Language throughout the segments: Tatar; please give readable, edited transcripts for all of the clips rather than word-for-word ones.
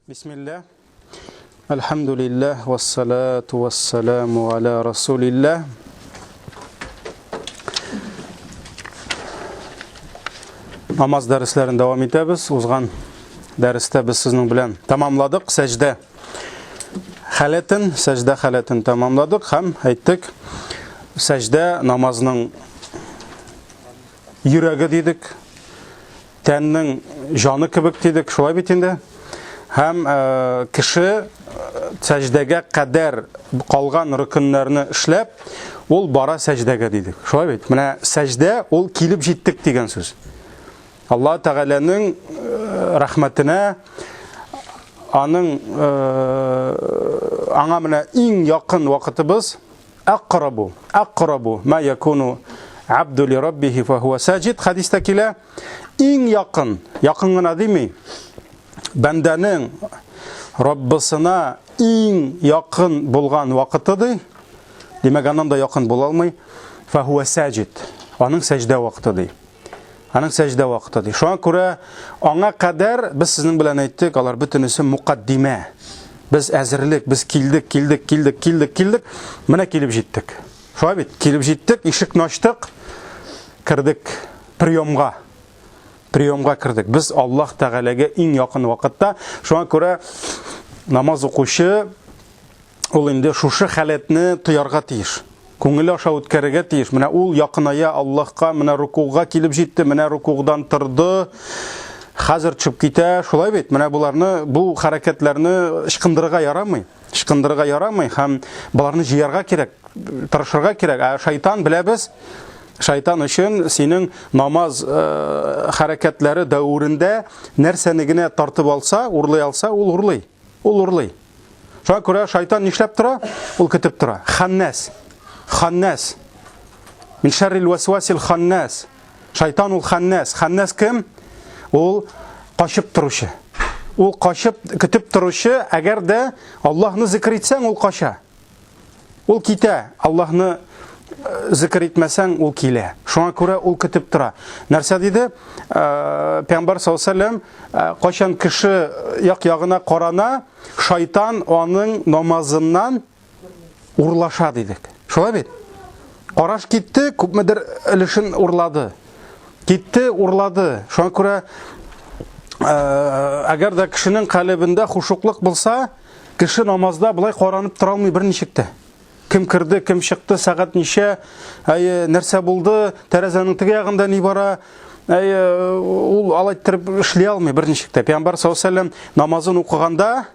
Бисмилля. Алхамдулиллах, вассалату вассаламу аля расулилля. Намаз дәріслерін давам етеміз. Узған дәрісті біз сіздің білән тамамладық. Сәждә халетін тамамладық. Хам айттық, сәждә намазының йөрәге дедік, тәннің жаны кебек дедік. Шулай бит инде. Һәм кеше сәждәгә кадәр калган рөкеннәрне эшләп, ул бара сәждәгә дидек. Шулай бит. Менә сәждә ул килеп җиттек дигән сүз. Аллаһ Тәгаләнең рәхмәтенә, аның аңа менә иң якын вакытыбыз aqrabu ма якуну абду ли раббихи фа хуа саҗид хадистә килә. Иң якын гына дими, бәндәнең Раббысына иң якын булган вакытыдыр. Димәк, аннан да якын була алмый. Фа хуа саҗид. Аның сәҗдә вакытыдыр. Шуңа күрә аңа кадәр без сезнең белән әйттек, алар бөтенесе муқаддимә. Без әзерлек, біз килдек. Менә килеп җиттек. Шулай бит, килеп җиттек, ишекне ачтык, кирдек приемга. Кірдік. Біз Аллаһ Тәгаләгә иң якын вакытта. Шуңа күрә намаз укучы ул инде шушы халәтне тоярга тиеш. Күңеле аша үткәрергә тиеш. Менә ул якыная Аллаһка, менә рукуга килеп җитте, менә рукугдан торды. Хәзер чыгып китә. Шулай бит. Менә буларны, бу хәрәкәтләрне ышкындырырга ярамый. Һәм буларны җыярга кирәк, тырышырга кирәк. Шайтан біләбез. Шайтан өчен синең намаз хәрәкәтләре дәврендә нәрсәне генә тартып алса, урлый алса, ул урлый. Шуңа күрә шайтан нишләп тора? Ул көтеп тора. Ханнас. Мин шаррил васвасил ханнас. Шайтан ул ханнас. Ханнас кем? Ул кашып торучы. Ул кашып көтеп торучы, әгәр дә Аллаһны зикр итсәң, ул каша. Ул китә. Аллаһны зикр итмәсәң, ул килә. Шуңа күрә ул көтеп тора. Нәрсә диде? Пәйгамбәр саллаллаһу алейһи ва саллям, кашан кеше як-ягына карана, шайтан аның намазыннан урлаша дидек. Шулай бит. Караш китте, күпмедер өлешен урлады. Шуңа күрә әгәр дә кешенең калбендә хушуклык булса, кеше намазда булай каранып тора алмый берничектә. Кем кирде, кем чыкты, сәгать ничә, нәрсә булды, тәрәзәнең теге ягында ни бара, ул алайтырып эшли алмый берничектә. Пәйгамбәр саллаллаһу алейһи ва саллям намазын укыганда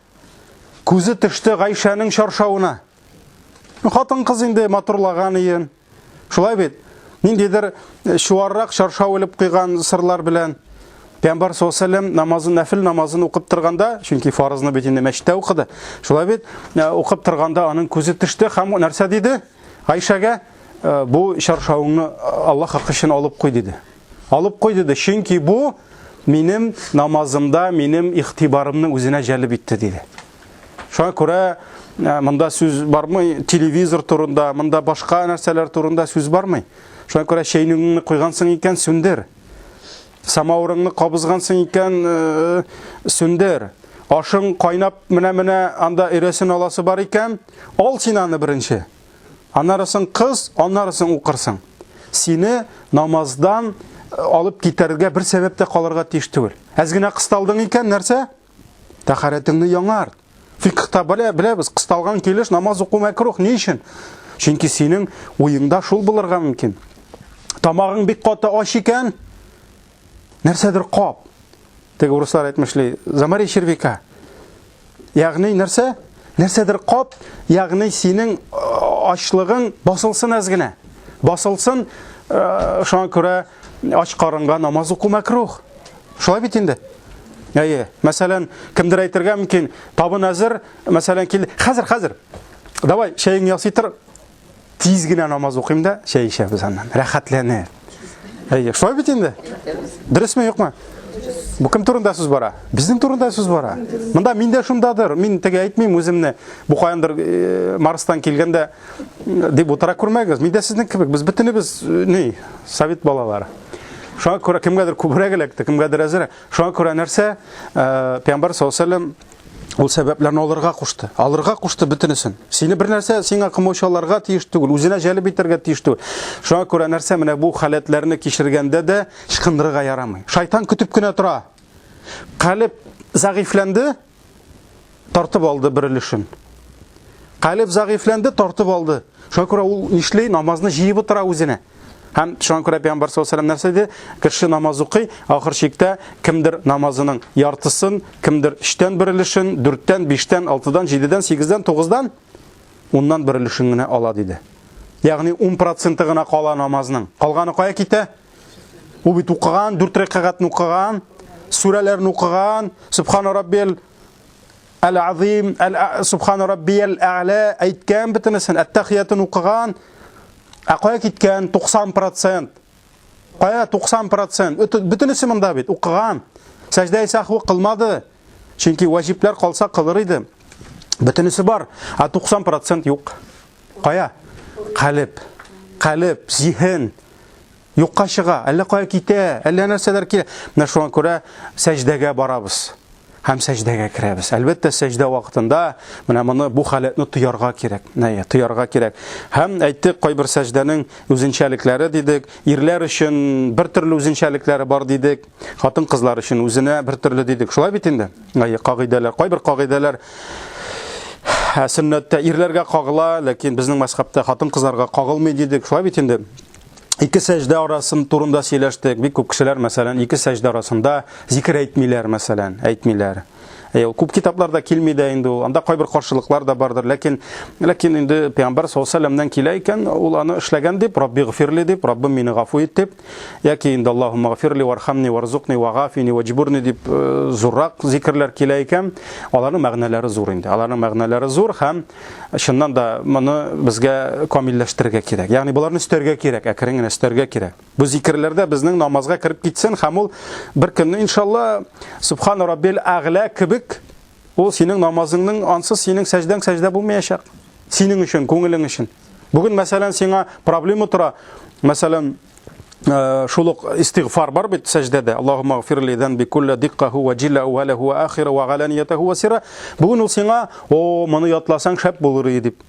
күзе төште Гайшаның чаршавына. Хатын кыз инде матурлаган иен. Шулай бит. Ниндидер шуаррак чаршау илеп куйган сырлар белән Пәйгамбәр саллаллаһу алейһи ва саллям нафил намазын укып торганда, чөнки фарызны бит инде мәчеттә укыды. Шулай бит, укып торганда аның күзе төште һәм нәрсә диде? Гайшага, бу чаршавыңны Аллаһ хакы алып куй диде. Чөнки бу минем намазымда, минем ихтибарымның үзенә җәлеп итте диде. Шуңа күрә монда сүз бармый, телевизор турында, монда башка нәрсәләр турында сүз бармый. Шуңа күрә чәйнеңне куйгансың икән, сүндер. Самавырыңны кабызгансың икән, сүндер. Ашың кайнап менә анда иресен аласы бар икән, ал син аны беренче. Аннарысын кыз, аннарысын укырсың. Сине намаздан алып китәргә бер сәбәп тә калырга тиеш түгел. Әз генә кысталдың икән, нәрсә? Тахаратыңны яңар. Фикхта беләбез, кысталган килеш намаз уку мәкрух. Ни өчен? Чөнки синең уеңда шул булырга мөмкин. Тамагың бик каты аш икән, нәрсәдер кап. Теге урыслар әйтмешли, замари червяка. Ягъни нәрсә? Нәрсәдер кап, ягъни синең ачлыгың басылсын әз генә. Басылсын, шуңа күрә ач карынга намаз уку мәкрух. Шулай бит инде. Мәсәлән, кемдер әйтергә мөмкин, табын әзер, мәсәлән, килде. Хәзер. Давай, чәйеңне ясыйтыр. Тиз генә намаз укыйм да, чәй эчәбез аннан. Рәхәтләнә. Шулай бит инде. Дөресме, юкмы? Бу кем турында сүз бара? Безнең турында сүз бара. Монда миндә шундадыр. Мин теге әйтмим үземне. Бу каяндыр Марстан килгәндә дип утыра күрмәгез. Миндә сезнең кебек, без бөтенебез совет балалары. Шуңа күрә кемгәдер күбрәк эләкте, кемгәдер әзер. Шуңа күрә нәрсә? Пәйгамбәр саллаллаһу алейһи ва саллям Ул сәбәпләрне алырга кушты бөтенесен. Сине бер нәрсә сиңа кымаучаларга тиеш түгел, үзенә җәлеп итәргә тиеш түгел. Шуңа күрә нәрсә менә бу халәтләрне кичергәндә дә ышкындырырга ярамый. Шайтан көтеп кенә тора. Калып зәгыйфләнде, тартып алды бер өлешен. Калып зәгыйфләнде, тартып алды. Шуңа күрә ул нишләй? Намазны җыеп тора үзенә. Һәм шуңа күрә Пәйгамбәр саллаллаһу алейһи ва сәлләм нәрсә диде? Кеше намаз укый, ахыр чиктә кемдер намазының яртысын, кемдер 3тән бер өлешен, 4тән, 5тән, 6дан, 7дән, 8дән, 9дан, уннан бер өлешен генә ала диде. Ягъни 10% гына кала намазның. Калганы кая китә? Ул бит укыган, 4 рәкъгатны укыган, сүрәләрне укыган, Субхана раббил ал-азим, Субхана раббиял а'ла әйткән бөтенесен, ат-тахиятын укыган. Кая киткән 90%. Кая 90%? Бөтенесе монда бит укыган. Сәҗдә сахвы кылмады. Чөнки ваҗипләр калса кылыр иде. Бөтенесе бар, 90% юк. Кая? Калып, зиһен юкка чыга, әллә кая китә, әллә нәрсәләр килә. Менә шуңа күрә сәҗдәгә барабыз. Һәм сәҗдәгә керәбез. Әлбәттә сәҗдә вакытында менә моны бу халәтне тоярга кирәк. Тоярга кирәк. Һәм әйттек, кайбер сәҗдәнең үзенчәлекләре дидек, ирләр өчен бер төрле үзенчәлекләре бар дидек, хатын-кызлар өчен үзенә бер төрле дидек. Шулай бит инде. Кагыйдәләр, кайбер кагыйдәләр сөннәттә ирләргә кагыла, ләкин безнең мәзһәбтә хатын-кызларга кагылмый дидек. Шулай бит инде. Ике сәҗдә арасын турында сөйләштек. Бик күп кешеләр, мәсәлән, ике сәҗдә арасында зикр әйтмиләр, мәсәлән, әйтмиләр. Күп китапларда килми дә инде ул. Анда кайбер каршылыклар да бардыр, ләкин инде Пәйгамбәр саллаллаһу алейһи ва сәлләмнән килә икән, ул аны эшләгән дип, Рабби гфирли дип, Раббым мине гафу ит дип, яки инде Аллаһумма гфирли вархамни варзукни вагафини ваҗбурни дип зуррак зикрләр килә икән. Аларның мәгънәләре зур инде. Аларның мәгънәләре зур һәм шуннан да моны безгә камилләштерергә кирәк. Ягъни буларны өстәргә кирәк, әкрен генә өстәргә кирәк. Бу зикрләрдә безнең намазга кирип китсен һәм ул бер көнне иншалла Субхана раббил а'ла кебек ул синең намазыңның ансыз синең сәҗдәң сәҗдә булмаячак. Синең өчен, күңелең өчен. Бүген мәсәлән сиңа проблема тора. Мәсәлән, шулык истигъфар бар бит сәҗдәдә. Аллаһумма гфирли занби кулла диққаху ва җиллаху ва лаху ва ахира ва галаниятаху ва сира. Бүген ул сиңа, моны ятласаң шәп булыр иде дип.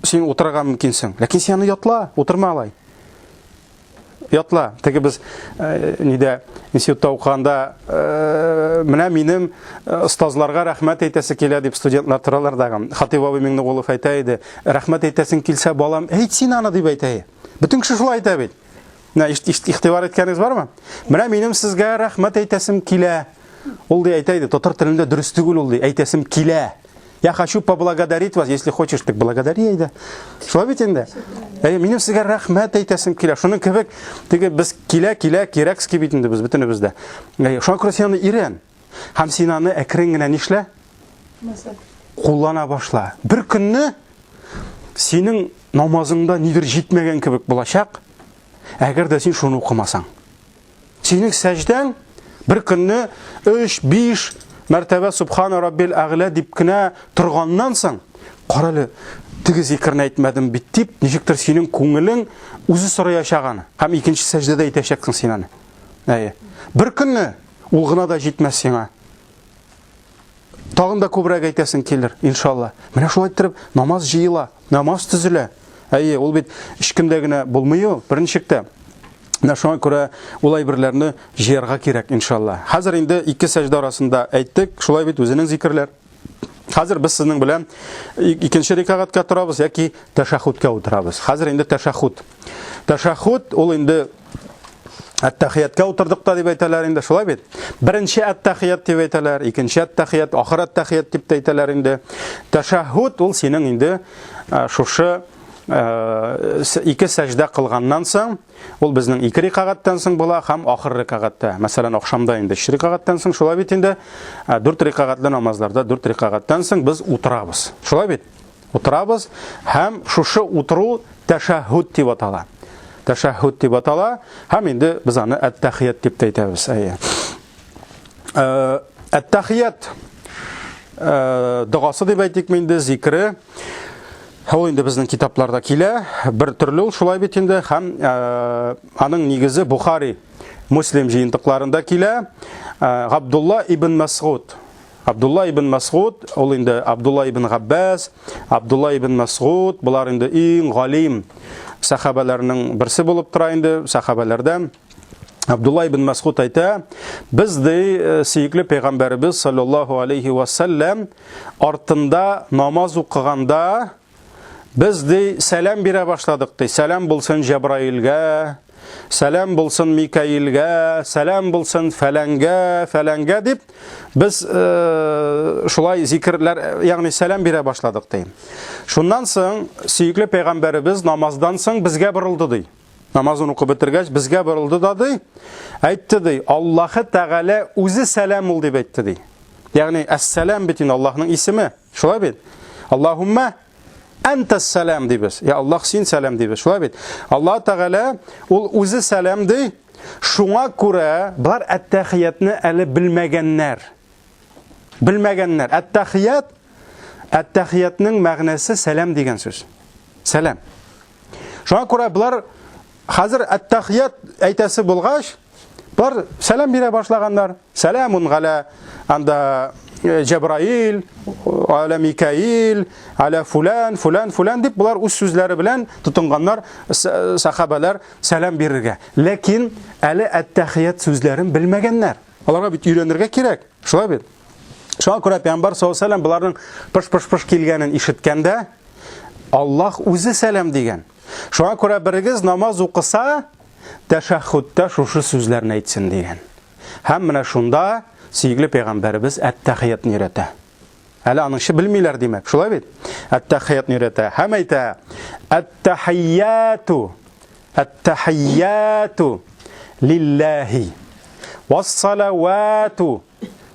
Син утырырга мөмкинсең. Ләкин син аны ятла, утырма алай. Ятла. Теге без нидә институтта укыганда менә минем остазларга рәхмәт әйтәсе килә дип студентлар торалар дагы. Хатип абый Миңнегулов әйтә иде. Рәхмәт әйтәсең килсә балам, әйт син аны дип әйтә. Бөтен кеше шулай әйтә бит. Ихтибар иткәнегез бармы? Менә минем сезгә рәхмәт әйтәсем килә. Ул ди әйтә иде. Татар телендә дөрес түгел ул ди. Әйтәсем килә. Я хочу поблагодарить вас, если хочешь, так благодари әйдә. Шулай бит инде. Минем сезгә рәхмәт әйтәсем килә. Шуның кебек теге без килә кирәкски бит инде без бөтенебездә. Шуңа күрә син аны ирен. Һәм син аны әкрен генә нишлә? Куллана башла. Бер көнне синең намазыңда нидер җитмәгән кебек булачак. Әгәр дә син шуны укымасаң. Синең сәҗдәң бер көнне 3-5 мәртәбә Субхана раббил а'ла дип кенә торганнан соң, каралы, теге зикрне әйтмәдем бит дип, ничектер синең күңелең үзе сораячаганы. Һәм икенче сәҗдәдә әйтәчәксең син аны. Бер көнне ул гына да җитмәс сиңа. Тагын да күбрәк әйтәсең килер, иншалла. Менә шулай итеп намаз җыела, намаз төзелә. Ул бит һич көндә генә булмый ул, берничектә. Менә шуңа күрә улай берләрне җыярга кирәк, иншалла. Хәзер инде ике сәҗдә арасында әйттек, шулай бит үзенең зикрләр. Хәзер без сезнең белән икенче рикагатка торабыз яки тәшәһүдкә утырабыз. Хәзер инде тәшәһүд. Тәшәһүд ул инде ат-тахиятка утырдык та дип әйтәләр инде, шулай бит. Беренче ат-тахият дип әйтәләр, икенче ат-тахият, ахыр ат-тахият дип әйтәләр инде. Тәшәһүд ул синең инде шушы ике сәҗдә кылганнан соң, ул безнең ике рикагаттан соң була һәм ахыр рикагатта. Мәсәлән, ахшамда инде 3 рикагаттан соң, шулай бит инде 4 рикагатлы намазларда 4 рикагаттан соң без утырабыз. Шулай бит? Утырабыз һәм шушы утыру тәшәһүд дип атала. Тәшәһүд дип атала һәм инде без аны ат-тахият дип әйтәбез. Ат-тахият дугасы дип әйтик инде, зикре. Ул инде безнең китапларда килә, бер төрле ул шулай бит инде һәм аның нигезе Бухари, Муслим җыентыкларында килә. Абдулла ибн Масгуд Абдулла ибн Масғуд, ол инде Абдулла ибн Ғаббас, Абдулла ибн Масғуд, бұлар инде ең ғалим сахабаларының бірсі болып тұра инде, сахабалардан. Абдулла ибн Масғуд айта, бізді сүйіклі пейғамбарыбыз саллаллаху алейхи вассалам артында намаз оқығанда бізді сәлем бере башладық дей. Сәлем болсын Жабраилға, сәлем болсын Микаилға, сәлем болсын фәләнге деп біз шулай зикірлер, яғни сәлем бере башладық дей. Шуннан соң сүйіклі пейғамбарыбыз намаздан соң бізге бұрылды дей. Намазын оқып бітіргәч бізге бұрылды да дей, айтты дей, Аллахы Тағала өзі сәлем ул деп айтты дей. Яғни әссәләм бит инде Аллаһның исеме. Шулай бит. Аллаһумма әнтәс сәләм дейбез. Я Аллаһ син сәләм дейбез. Шулай бит. Аллаһ Тағала ул өзі сәләм дей. Шуңа күрә бар әттәхиятны әле белмәгәннәр. Әттәхиятның мәгънәсе сәләм дигән сүз. Сәләм. Шуңа күрә булар хәзер әттәхият әйтәсе булгач, бар сәлам бирә башлаганнар. Сәламун галя анда Җабраил, аля Микаил, аля фулан дип булар үз сүзләре белән тотынганнар сахабалар сәлам бирергә. Ләкин әле әттәхият сүзләрен белмәгәннәр. Аларга бит өйрәнергә кирәк. Шулай бит. Шуңа күрә Пәйгамбәр саллаллаһу алейһи ва саллям буларның пыш килгәнен ишеткәндә, Аллаһ үзе сәлам дигән. Шуңа күрә берегез намаз укыса, тәшәһһүдтә шушы сүзләрне әйтсен дигән. Һәм менә шунда сөйгеле пәйгамбәрбез әттәхиятны өйрәтә. Әле анышы белмиләр димәк. Шулай бит. Әттәхиятны өйрәтә. Һәм әйтә: Әттәхияту лиллаһи вас-салавату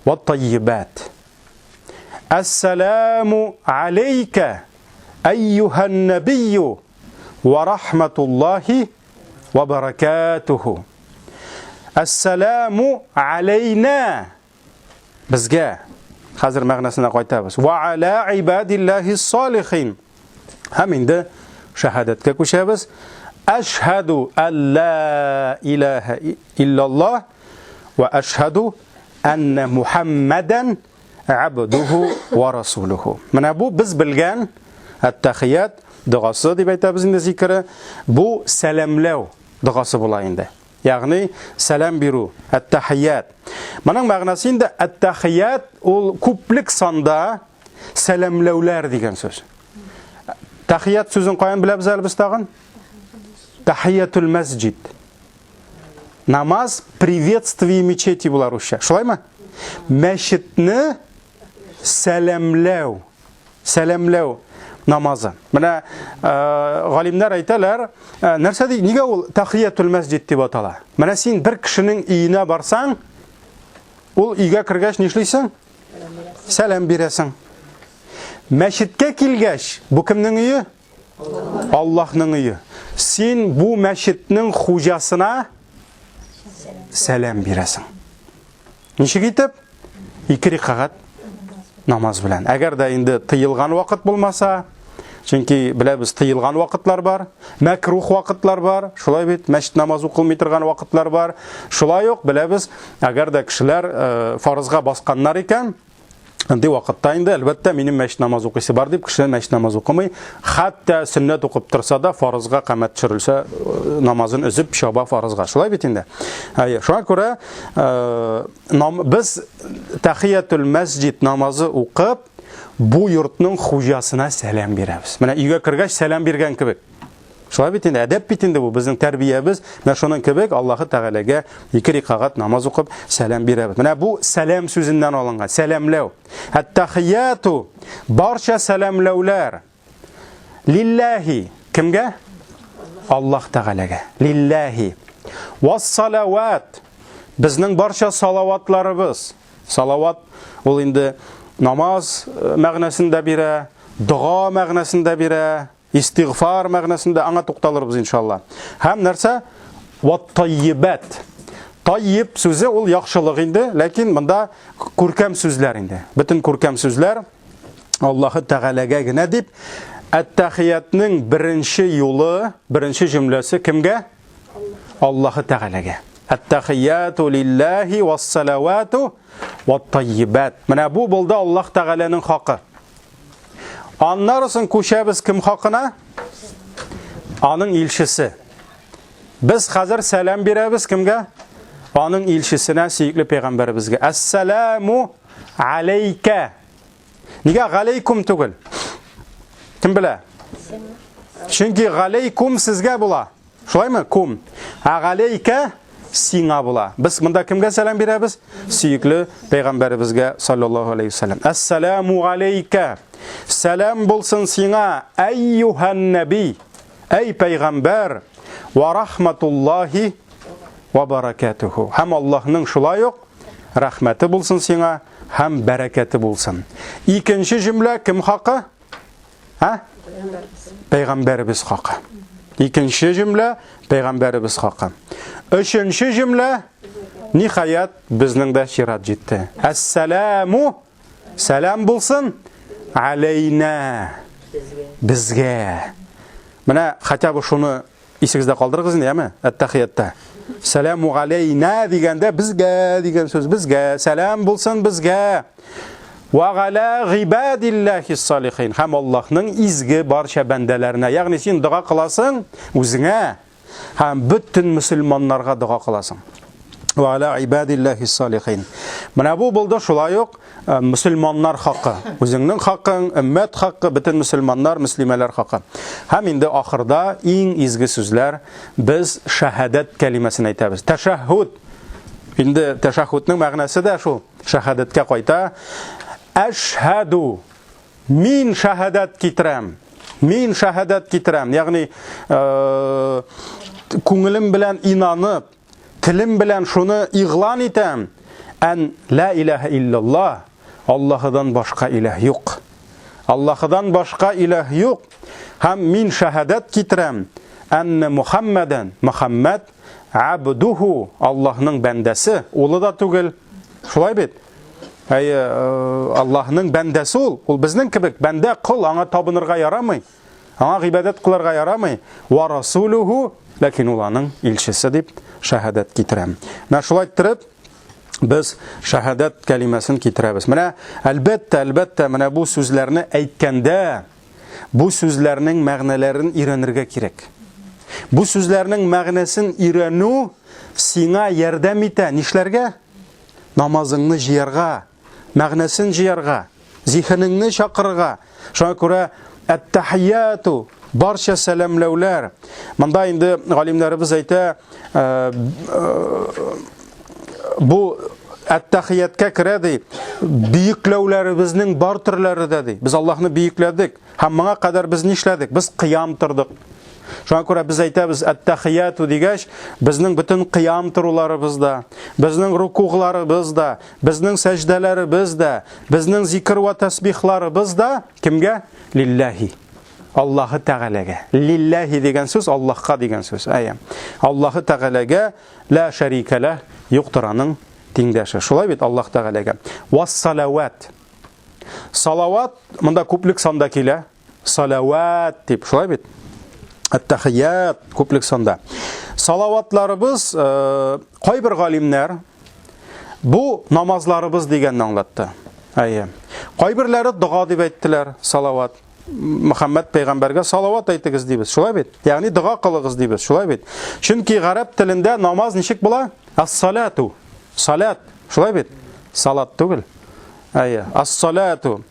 ват-таййибат. Ассаламу алейка айюхан набийю ва рахматуллахи ва баракатуху. Ассаламу алейна. Безгә хәзер мәгънәсенә кайтабыз. Ва аля ибадиллахи салихин. Һәм инде шаһадәткә күчәбез. Ашһаду алла илаха иллаллаһ ва ашһаду анна Мухаммадан абдуху ва расулуху. Менә бу без белгән әттәхият дуасы дип әйтәбез инде зикре. Бу сәламләү дуасы була инде. Ягъни сәлам бирү, әттәхият. Моның мәгънәсе инде әттәхият ул күплек санда сәламләүләр дигән сүз. Тахият сүзен каян беләбез әле без тагын? Тахиятул масҗид. Намаз приветствие мечети була русча. Шулаймы? Мәчетне сәламләү. Сәламләү намазы. Менә галимнәр әйтәләр, нәрсә ди, нигә ул тахиятул масҗид дип атала? Менә син бер кешенең өенә барсаң, ул өйгә кергәч нишлисең? Сәлам бирәсең. Мәчеткә килгәч, бу кемнең өе? Аллаһның өе. Син бу мәчетнең хуҗасына сәлам бирәсең. Ничек итеп? 2 рәкъат намаз белән. Әгәр дә инде тыелган вакыт булмаса, чөнки беләбез тыелган вакытлар бар, мәкрух вакытлар бар, шулай бит, мәчет намаз укылмый торган вакытлар бар. Шулай ук беләбез, әгәр дә кешеләр фарызга басканнар икән, андый вакытта инде әлбәттә минем мәчет намаз укыйсы бар дип кеше мәчет намаз укымый, хәтта сөннәт укып торса да фарызга камәт төшерелсә, намазын үзеп чаба фарызга. Шулай бит инде. Шуңа күрә без тахиятул масҗид намазы укып, бу йортның хуҗасына сәлам бирәбез. Менә өйгә кергәч сәлам биргән кебек. Шулай бит инде, әдәп бит инде бу безнең тәрбиябез. Менә шуның кебек Аллаһы Тәгаләгә 2 рәкъат намаз укып сәлам бирәбез. Менә бу сәлам сүзеннән алынган, сәламләү. Әттәхияту барча сәламләүләр лиллаһи, кемгә? Аллаһ Тәгаләгә. Лиллаһи. Вас-салават, безнең барча салаватларыбыз. Салават ул инде намаз мәгънәсендә бирә, дуа мәгънәсендә бирә, истигъфар мәгънәсендә аңа тукталырбыз иншалла. Һәм нәрсә? Ват-таййибат. Таййиб сүзе ул яхшылык инде, ләкин монда күркәм сүзләр инде. Бөтен күркәм сүзләр Аллаһы Тәгаләгә генә дип, әттәхиятның беренче юлы, беренче җөмләсе кемгә? Аллаһы Тәгаләгә. Әттәхияту лиллаһи вас-салавату ват-таййибат. Менә бу булды Аллаһ Тәгаләнең хакы. Аннарысын күчәбез кем хакына? Аның илчесе. Без хәзер сәлам бирәбез кемгә? Аның илчесенә, сөйкле пәйгамбәребезгә. Ассаламу алейка. Нигә галейкум түгел? Кем белә? Чөнки галейкум сезгә була. Шулаймы? Кум. Галейка сиңа була. Без монда кемгә сәлам бирәбез? Сөйкле пәйгамбәребезгә саллаллаһу алейхи ва саллям. Ассаламу алейка. Сәлам булсын сиңа, айюхан наби. Эй пәйгамбәр. Ва рахматуллахи ва баракатуху. Һәм Аллаһның шулай ук рәхмәте булсын сиңа, һәм бәрәкәте булсын. Икенче җөмлә кем хакы? Пәйгамбәребез хакы. Икенче җөмлә пәйгамбәребез хакы. Өченче җөмлә ниһаят безнең дә чират җитте. Ассаламу сәлам булсын алейна безгә. Менә хәтта бу шуны исегездә калдырыгыз инде, яме? Ат-тахиятта. Сәламу алейна дигәндә безгә дигән сүз, безгә сәлам булсын безгә. Ва гала гибадиллахи салихин. Һәм Аллаһның изге барча бәндәләренә, ягъни син дуа кыласың үзеңә һәм бөтен мөселманнарга дуа кыласың. Ва гала гибадиллахи салихин. Менә бу булды шулай ук мөселманнар хакы. Үзеңнең хакың, өммәт хакы, бөтен мөселманнар, мөслимәләр хакы. Һәм инде ахырда иң изге сүзләр без шаһадат кәлимәсен әйтәбез. Тәшәһһүд. Инде тәшәһһүднең мәгънәсе дә шул. Шаһадаткә кайта. Әшһәду. Мин шаһадат китерәм. Мин шаһадат китерәм. Ягъни күңелем белән инанып, телем белән шуны игълан итәм. Ан ла илаһа иллаллаһ. Аллаһыдан башка илаһ юк. Аллаһыдан башка илаһ юк. Һәм мин шаһадат китерәм. Анна Мухаммадан, Мухаммад абдуху, Аллаһның бәндәсе, улы да түгел. Шулай бит? Аллаһның бәндәсе ул безнең кебек бәндә кыл, аңа табынырга ярамый. Аңа гыйбадат кылырга ярамый. Ва расулуху, ләкин ул аның илчесе дип шаһадат китерәм. Менә шулай итеп без шаһадат кәлимәсен китерәбез. Менә әлбәттә менә бу сүзләрне әйткәндә бу сүзләрнең мәгънәләрен өйрәнергә кирәк. Бу сүзләрнең мәгънәсен өйрәнү сиңа ярдәм итә. Нишләргә? Намазыңны җыярга, мәгънәсен җыярга, зиһенеңне чакырырга. Шуңа күрә ат-тахияту, барча сәламләүләр. Монда инде галимнәребез әйтә, бу ат-тахиятка керә ди. Бийекләүләребезнең бар төрләре дә ди. Без Аллаһны бийекләдек, һәм моңа кадәр без нишләдек? Без кыям тордык. Шуңа күрә без әйтәбез ат-тахияту дигәч, безнең бөтен кыям торуларыбыз да, безнең рукугларыбыз да, безнең сәҗдәләребез да, безнең зикр ва тасбихларыбыз да кемгә? Лиллаһи. Аллаһы Тәгаләгә. Лиллаһи дигән сүз Аллаһка дигән сүз. Аллаһы Тәгаләгә ла шарика ла, юктыр аның тиңдәше. Шулай бит Аллаһ Тәгаләгә. Вас-салават. Салават монда күплек санда килә. Салават дип, шулай бит. Ат-тахият күплек санда. Салаватларыбыз кайбер галимнәр бу намазларыбыз дигәнне аңлатты. Кайберләре дуга дип әйттеләр, салават. Мөхәммәд пәйгамбәргә салават әйтегез дибез. Шулай бит? Ягъни дуга кылыгыз дибез. Шулай бит? Чөнки гарәп телендә намаз ничек була? Ас-салату. Салат. Шулай бит? Салат түгел. Ас-салату.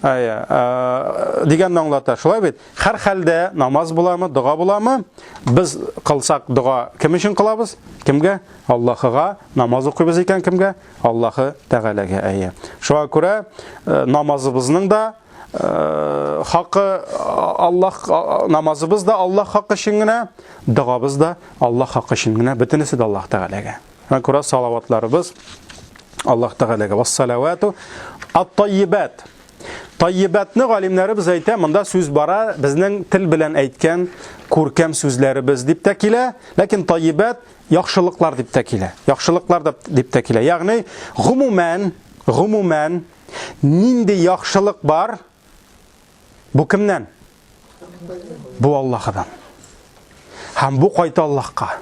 Дигәнне аңлата. Шулай бит? Һәр хәлдә намаз буламы, дуга буламы? Без кылсак дуга кем өчен кылабыз? Кемгә? Аллаһыга. Намаз укыйбыз икән кемгә? Аллаһы Тәгаләгә. Шуңа күрә намазыбызның да хакы Аллаһ, намазыбыз да Аллаһ хакы өчен генә, дугабыз да Аллаһ хакы өчен генә, бөтенесе дә Аллаһ Тәгаләгә. Шуңа күрә салаватларыбыз Аллаһ Тәгаләгә. Вас-салавату ат-таййибат. Таййибатны галимнәребез әйтә, монда сүз бара, безнең тел белән әйткән күркәм сүзләребез дип тә килә, ләкин таййибат яхшылыклар дип тә килә. Яхшылыклар дип тә килә. Ягъни гомумән нинди яхшылык бар? Бу кемнән? Бу Аллаһыдан. Һәм бу кайта Аллаһка.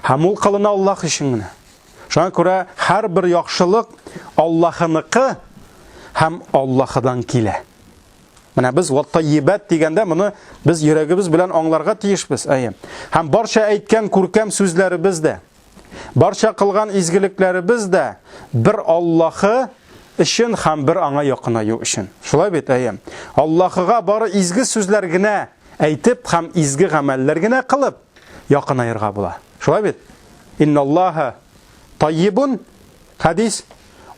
Һәм ул кылына Аллаһ өчен генә. Шуңа күрә һәрбер яхшылык Аллаһыныкы һәм Аллаһыдан килә. Менә без ват-таййибат дигәндә моны без йөрәгебез белән аңларга тиешбез. Һәм барча әйткән күркәм сүзләребез дә, барча кылган изгелекләребез дә бер Аллаһы өчен һәм бер аңа якынаю өчен. Шулай бит, Аллаһыга бары изге сүзләр генә әйтеп һәм изге гамәлләр генә кылып якынаерга була. Шулай бит? Инналлаһа таййибун, хадис,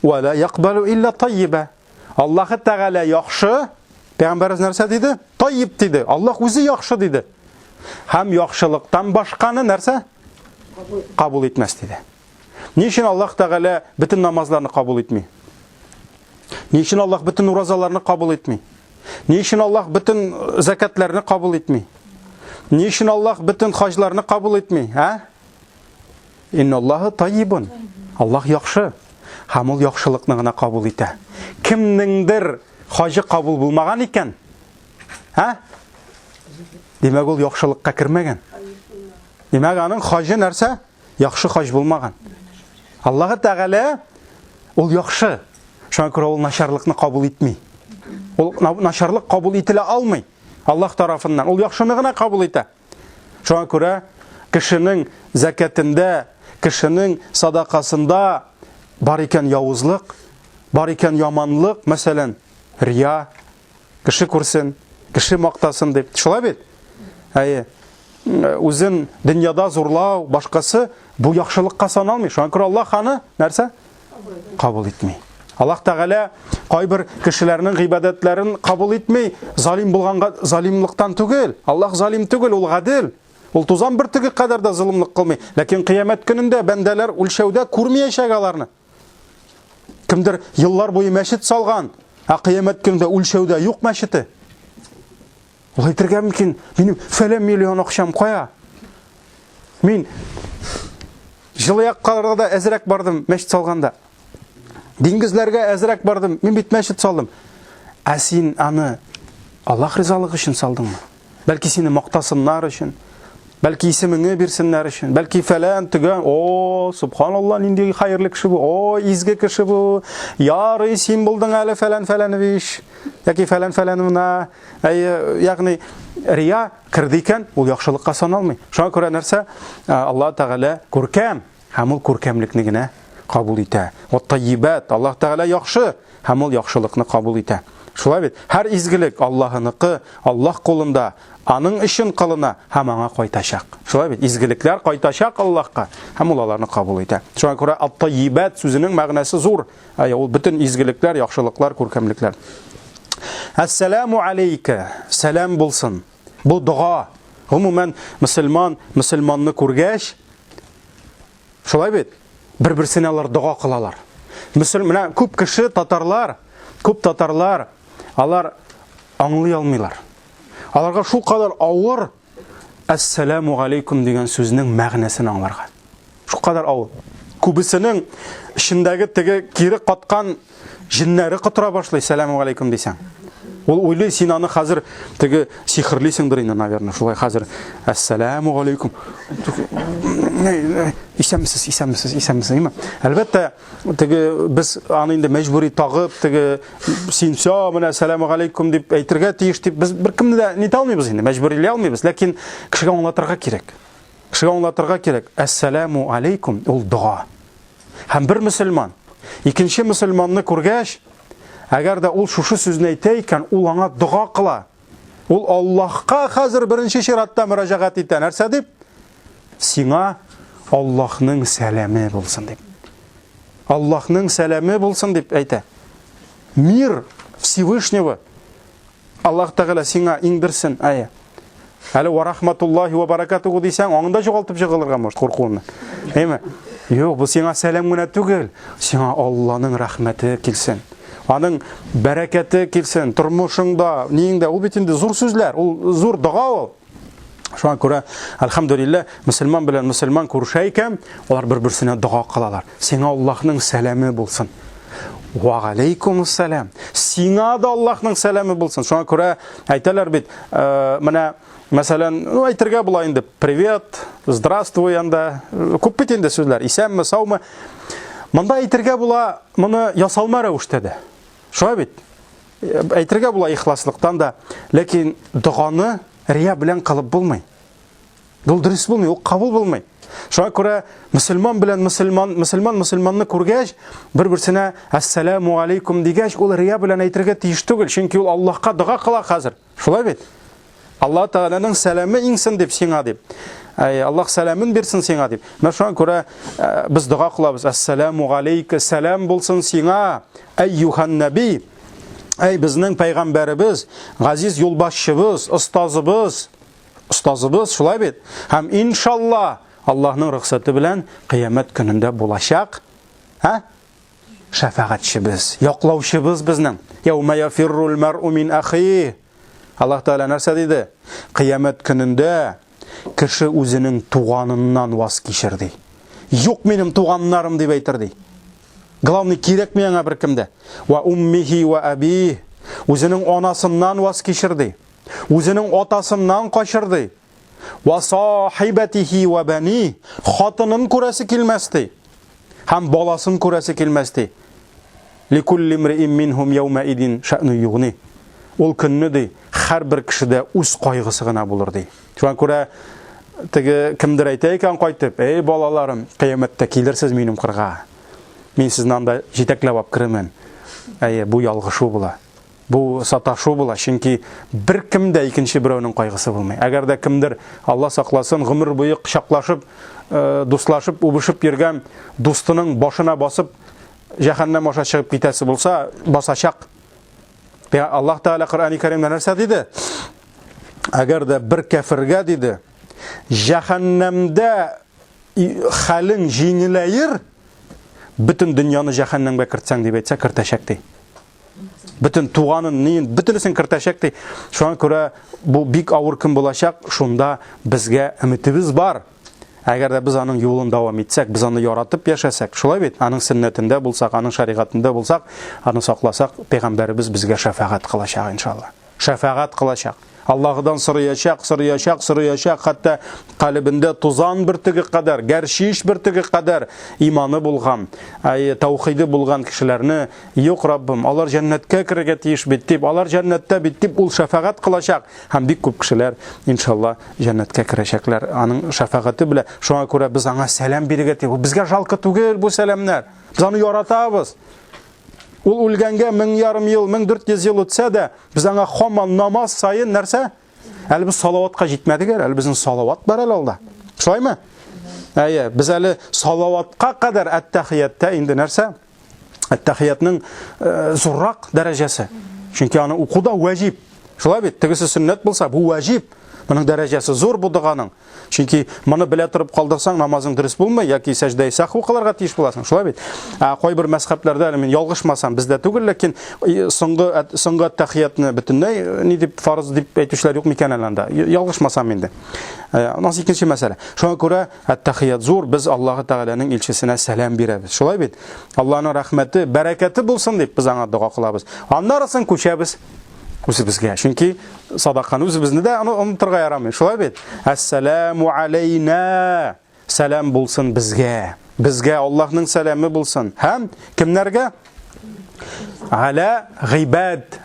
ва ла яқбалу илля таййиба. Аллаһы Тәгалә яхшы, Пәйгамбәрбез нәрсә диде? Таййиб диде. Аллаһ үзе яхшы диде. Һәм яхшылыктан башканы нәрсә? Кабул итмәс диде. Ни өчен Аллаһ Тәгалә бөтен намазларны кабул итми? Ни өчен Аллаһ бөтен уразаларны кабул итми? Ни өчен Аллаһ бөтен закатларны кабул итми? Ни өчен Аллаһ бөтен хаҗларны кабул итми? Инналлаһа таййибун. Аллаһ яхшы. Һәм ул яхшылыкны гына кабул итә. Кемнеңдер хаҗы кабул булмаган икән? Димәк ул яхшылыкка кермәгән. Димәк аның хаҗы нәрсә? Яхшы хаҗ булмаган. Аллаһ Тәгалә ул яхшы. Шуңа күрә ул начарлыкны кабул итми. Ул начарлык кабул ителә алмый. Аллаһ тарафыннан ул яхшыны гына кабул итә. Шуңа күрә кешенең закатында, кешенең садакасында бар икән явызлык, бар икән яманлык, мәсәлән, рия, кеше күрсен, кеше мактасын дип. Шулай бит? Үзен дөньяда зурлау, башкасы бу яхшылыкка саналмый. Шуңа күрә Аллаһ аны нәрсә? Кабул итми. Аллаһ Тәгалә кайбер кешеләрнең гыйбадәтләрен кабул итми, залим булганга залимлыктан түгел. Аллаһ залим түгел, ул гадил. Ул тузан бер теге кадәр дә зулымлык кылмый. Ләкин кыямәт көнендә бәндәләр үлчәүдә күрмәячәк аларны. Кемдер еллар буе мәчет салган, кыямәт көнендә үлчәүдә юк мәчете. Ул әйтергә мөмкин, минем фәлән миллион акчам кая? Мин җылыякларга да әзрәк бардым мәчет салганда. Диңгезләргә әзрәк бардым, мин бит мәчет салдым. Син аны Аллаһ ризалыгы өчен салдыңмы? Бәлки сине мактасыннар өчен, бәлки исемеңне бирсеннәр өчен, бәлки фәлән төгән, субханалла, нинди хәерле кеше бу, изге кеше бу, ярый син булдың әле фәлән виш, яки фәлән мына, ягъни рия кирде икән, ул яхшылыкка саналмый. Шуңа күрә нәрсә? Аллаһ Тәгалә күркәм, һәм ул күркәмлекне генә кабул итә. Ват-таййибат, Аллаһ Тәгалә яхшы, һәм ул яхшылыкны кабул итә. Шулай бит? Һәр изгелек Аллаһыныкы, Аллаһ кулында, аның өчен кылына һәм аңа кайтачак. Шулай бит? Изгелекләр кайтачак Аллаһка, һәм ул аларны кабул итә. Шуңа күрә ат-таййибат сүзенең мәгънәсе зур. Ул бөтен изгелекләр, яхшылыклар, күркәмлекләр. Ассаламу алейка, сәлам булсын. Бу дуа. Гомумән мөселманны күргәч, шулай бит? Бер-берсенә алар дуа кылалар. Менә күп кеше татарлар, алар аңлый алмыйлар. Аларга шул кадәр авыр ассаламу алейкум дигән сүзнең мәгънәсен аңларга. Шул кадәр авыр. Күбесенең ишендәге теге кире каткан җиннәре кытыра башлый саламу алейкум дисәң. Ул уйлый, син аны хәзер теге сихрлисеңдер инде, наверное, шулай хәзер ассаламу алейкум. Исәмсез. Әлбәттә, теге без аны инде мәҗбүри тагып, теге син менә саламу алейкум дип әйтергә тиеш дип без беркемне дә нит алмыйбыз инде, мәҗбүриләй алмыйбыз, ләкин кешегә аңлатырга кирәк. Ассаламу алейкум ул дуа. Һәм бер мөселман икенче мөселманны күргәч, әгәр дә ул шушы сүзне әйтә икән, ул аңа дуа кыла. Ул Аллаһка хәзер беренче чиратта мөрәҗәгать итә. Нәрсә дип? Сиңа Аллаһның сәламе булсын дип. Аллаһның сәламе булсын дип әйтә. Мир Всевышнего Аллаһ Тәгалә сиңа иңдерсен. Әле ва рахматуллахи ва баракатуху дисәң, аңында югалтып чыгылырга может куркуны. Юк, бу сиңа сәлам генә түгел, сиңа Аллаһның рәхмәте килсен. Аның бәрәкәте килсен, тормышыңда, ниңдә, ул бит инде зур сүзләр, ул зур дуа ул. Шуңа күрә, әлхәмдүлилләh, мөселман белән мөселман күрешә икән, алар бер-берсенә дуа кылалар. Сиңа Аллаһның сәламе булсын. Ва алейкумуссалам. Сиңа да Аллаһның сәламе булсын. Шуңа күрә әйтәләр бит, менә Мәсәлән, әйтергә була инде, привет, здравствуй анда, күп бит инде сүзләр, исәнме, саумы. Монда әйтергә була, моны ясалма рәвештә дә. Шулай бит. Әйтергә була ихласлыктан да, ләкин дуганы рия белән кылып булмый. Ул дөрес булмый, ул кабул булмый. Шуңа күрә мөселман белән мөселманны күргәч, бер-берсенә ассаламу алейкум дигәч, ул рия белән әйтергә тиеш түгел, чөнки ул Аллаһка дуга кыла хәзер. Шулай бит. Аллаһ Тәгаләнең сәламе иңсен дип сиңа дип. Аллаһ сәламын бирсен сиңа дип. Менә шуңа күрә без дуга кылабыз. Ассаламу алейка, сәлам булсын сиңа, әйюхан наби. Эй безнең пайгамбарыбыз, газиз юлбашчыбыз, остазыбыз, шулай бит. Һәм иншалла Аллаһның рөхсәте белән кыямәт көнендә булачак, шафагатьчебез, яклаучыбыз безнең. Яума яфиррул мар'у мин ахи. Аллаһ Тәгалә нәрсә диде? Кыямәт көнендә кеше үзенең туганыннан ваз кичер ди. Юк минем туганнарым дип әйтер ди. Главный кирәк миңа беркемдә. Ва уммихи ва аби. Үзенең анасыннан ваз кичер ди. Үзенең атасыннан качыр ди. Ва сахибатихи ва бани. Хатынын күрәсе килмәс ди. Һәм баласын күрәсе килмәс ди. Ликулли имриин минхум яума идин ша'ну югни. Ул көнне ди, һәр бер кешедә үз кайгысы гына булыр ди. Шуңа күрә теге кемдер әйтә икән кайтып, эй балаларым, кыямәттә килерсез минем кырга. Мин сезне анда җитәкләп алып керәмен. Бу ялгышу була. Бу саташу була, чөнки бер кемдә икенче берәүнең кайгысы булмый. Әгәр дә кемдер Алла сакласын, гомер буе кычаклашып, дуслашып, убышып йөргән дустының башына басып, җәһәннәм аша чыгып китәсе булса, басачак. Аллаһ Тәгалә Коръән-и Кәримдә нәрсә диде? Әгәр дә бер кафиргә диде, җәһәннәмдә хәлең җиңеләер, бөтен дөньяны җәһәннәмгә кертсәң дип әйтсә, кертәчәк ди. Бөтен туганын, нин, бөтенесен кертәчәк ди. Шуңа күрә бу бик авыр көн булачак, шунда безгә өметебез бар. Әгәр дә без аның юлын дәвам итсәк, без аны яратып яшәсәк, шулай бит, аның сөннәтендә булсак, аның шәригатендә булсак, аны сакласак, пәйгамбәрбез безгә шафагать кылачак иншалла. Шафагать кылачак. Аллаһдан сорыячак, хәтта калбендә тузан бөртеге кадәр, гәршиш бөртеге кадәр иманы булган, таухиды булган кешеләрне, юк Раббым, алар җәннәткә керергә тиеш бит дип, алар җәннәттә бит дип ул шафагать кылачак. Һәм бик күп кешеләр иншалла җәннәткә керәчәкләр аның шафагаты белән. Шуңа күрә без аңа сәлам бирергә тиеш. Безгә жалкы түгел бу сәламнәр. Без аны яратабыз. Ул үлгәнгә 1000 ел, 1400 ел үтсә дә, без аңа һаман намаз сайын нәрсә? Әле без салаватка җитмәдек, әле безнең салават бар әле алда. Шулаймы? Без әле салаватка кадәр әттәхиятта инде нәрсә? Әттәхиятның зуррак дәрәҗәсе. Чөнки аны укуда ваҗиб. Шулай бит, тегесе сөннәт булса, бу ваҗиб. Моның дәрәҗәсе зур бу дуганың. Чөнки моны белә торып калдырсаң, намазың дөрес булмый, яки сәҗдә саху кылырга тиеш буласың. Шулай бит. Кай бер мәзһәбләрдә әле мин ялгышмасам, бездә түгел, ләкин соңгы тәхиятны бөтенләй ни дип фарыз дип әйтүчләр юк микән әле анда. Ялгышмасам инде. Аннан икенче мәсьәлә. Шуңа күрә тәхият зур, без Аллаһ Тәгаләнең илчесенә сәлам бирәбез. Шулай бит. Аллаһның рәхмәте, бәрәкәте булсын дип без аңа дуга кылабыз. Аннарысын күчәбез. Үзебезгә. Чөнки садаканы үзебезне дә онытырга ярамый. Шулай бит. Ассаламу алейна. Сәлам булсын безгә. Безгә Аллаһның сәламе булсын. Һәм кемнәргә? Аля гыйбад.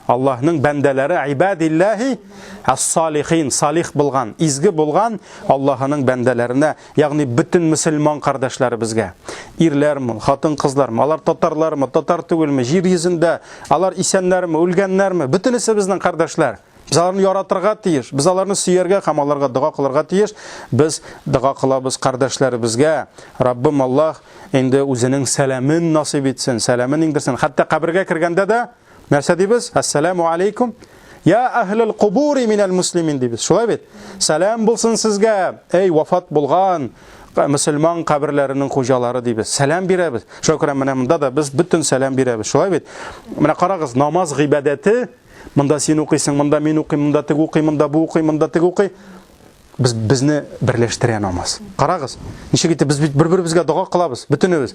Аллаһның бәндәләре ибадиллаһи ас-салихин, салих булган, изге булган Аллаһның бәндәләренә, ягъни бөтен мөселман кардәшләре безгә. Ирләрме, хатын-кызлармы, алар татарлармы, татар түгелме, җир йөзендә, алар исәннәрме, үлгәннәрме, бөтенесе безнең кардәшләр. Biz аларны яратырга тиеш, biz аларны сөяргә һәм аларга дуга кылырга тиеш. Без дуга кылабыз кардәшләребезгә. Раббым Аллаһ инде үзенең сәламын насыйп итсен, сәламын иңдерсен. Хәтта кабергә кергәндә дә нәрсә дибез? Ассаламу алейкум. Я ахлул кубури минал муслимин дибез. Шулай бит. Сәлам булсын сезгә, эй вафат булган мөселман каберләренең хуҗалары дибез. Сәлам бирәбез. Шуңа күрә менә монда да без бөтен сәлам бирәбез. Шулай бит. Менә карагыз, намаз гыйбадәте. Монда син укыйсың, монда мин укыйм, монда тег укый, монда бу укый, монда тег укый. Безне берләштерә намаз. Карагыз, ничек итеп без бер-беребезгә дуга кылабыз, бөтенебез.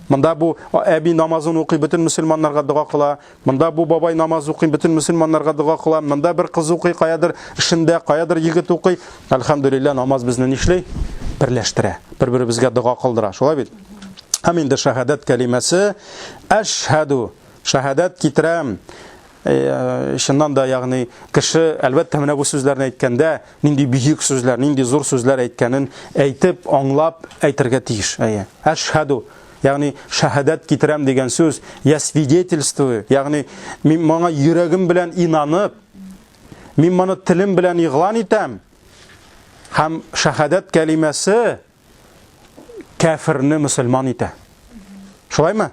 Монда бу әби намазын укый, бөтен мөселманнарга дуа кыла. Монда бу бабай намаз укый, бөтен мөселманнарга дуа кыла. Монда бер кыз укый, каядыр эшендә, каядыр егет укый. Әлхәмдүлиллаһ, намаз безне нишләй? Берләштерә. Бер-беребезгә дуа кылдыра. Шулай бит? Һәм инде шаһадат кәлимәсе әшһәду, шаһадат китерәм. Шуннан да, ягъни кеше әлбәттә менә бу сүзләрне әйткәндә нинди бөек сүзләр, нинди зур сүзләр әйткәнен әйтеп, аңлап әйтергә тиеш. Әшһәду, ягъни шаһадат китерәм дигән сүз, я свидетельствую, ягъни мин моңа йөрәгем белән инанып, мин моны телем белән игълан итәм. Һәм шаһадат кәлимәсе кафирне мөселман итә. Шулаймы?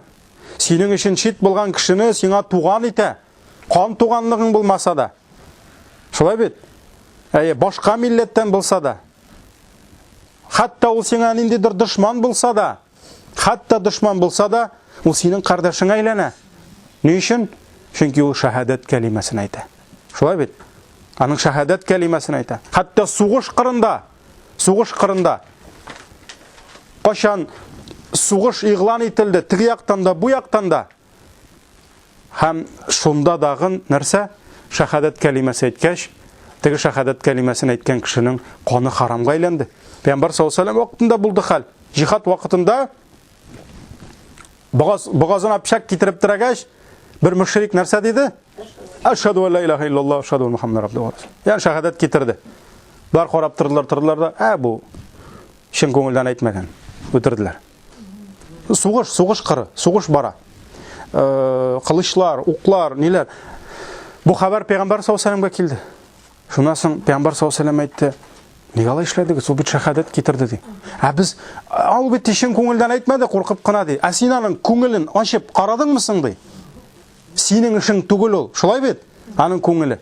Синең өчен шит булган кешене сиңа туган итә. Кан туганлыгың булмаса да. Шулай бит? Башка милләттән булса да. Хатта ул сиңа ниндидер дошман булса да, хатта дошман булса да, ул синең кардәшеңә әйләнә. Ни өчен? Чөнки ул шаһадат кәлимәсен әйтә. Шулай бит? Аның шаһадат кәлимәсен әйтә. Хатта сугыш кырында кашан сугыш игълан ителде, теге яктан да, бу яктан да. Һәм шунда дагы нәрсә? Шаһадат кәлимәсе әйткәч, теге шаһадат кәлимәсен әйткән кешенең каны харамга әйләнде. Пәйгамбәр саллаллаһу алейһи ва саллям вакытында булды хәл. Җихад вакытында бугазына пычак китереп торгач, бер мушрик нәрсә диде? Ашһаду ан ла илаха иллаллаһ, ашһаду анна Мухаммадан абдуһу ва расулуһ. Яғни шаһадат китерде. Бар карап тордылар да, бу шин күңелдән әйтмәгән. Үтерделәр. Сугыш кыры, сугыш бара. Кылычлар, уклар, ниләр. Бу хәбәр Пәйгамбәр саллаллаһу алейһи ва саллямга килде. Шуннан соң Пәйгамбер саллаллаһу алейһи ва саллям әйтте: "Нигә алай эшләдегез? Ул бит шаһадат китерде" ди. Без ул бит шин күңелдән әйтмәде, куркып кына ди. Син аның күңелен ачып карадыңмы соң ди? Синең эшең түгел ул. Шулай бит? Аның күңеле.